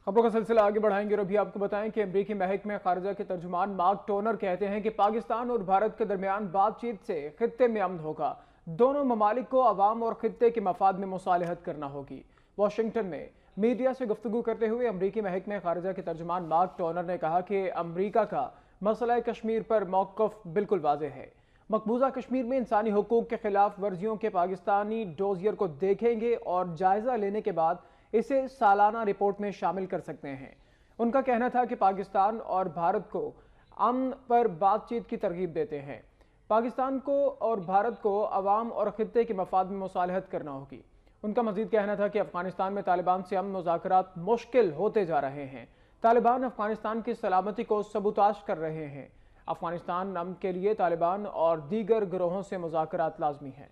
खबरों का सिलसिला आगे बढ़ाएंगे और अभी आपको बताएं कि अमरीकी महकमे खारजा के तर्जुमान मार्क टोनर कहते हैं कि पाकिस्तान और भारत के दरमियान बातचीत से खित्ते में अमन होगा। दोनों ममालिक को अवाम और खित्ते के मफाद में मुसालहत करना होगी। वाशिंगटन में मीडिया से गुफ्तगू करते हुए अमरीकी महकमे खारजा के तर्जुमान मार्क टोनर ने कहा कि अमरीका का मसला कश्मीर पर मौक़िफ़ बिल्कुल वाज़ेह है। मकबूजा कश्मीर में इंसानी हुकूक के खिलाफ वर्जियों के पाकिस्तानी डोजियर को देखेंगे और जायजा लेने के बाद इसे सालाना रिपोर्ट में शामिल कर सकते हैं। उनका कहना था कि पाकिस्तान और भारत को अमन पर बातचीत की तरगीब देते हैं। पाकिस्तान को और भारत को अवाम और खित्ते के मफाद में मुसालहत करना होगी। उनका मजीद कहना था कि अफगानिस्तान में तालिबान से अमन मुज़ाकरात मुश्किल होते जा रहे हैं। तालिबान अफगानिस्तान की सलामती को सबूताश कर रहे हैं। अफगानिस्तान अमन के लिए तालिबान और दीगर गिरोहों से मुज़ाकरात लाजमी है।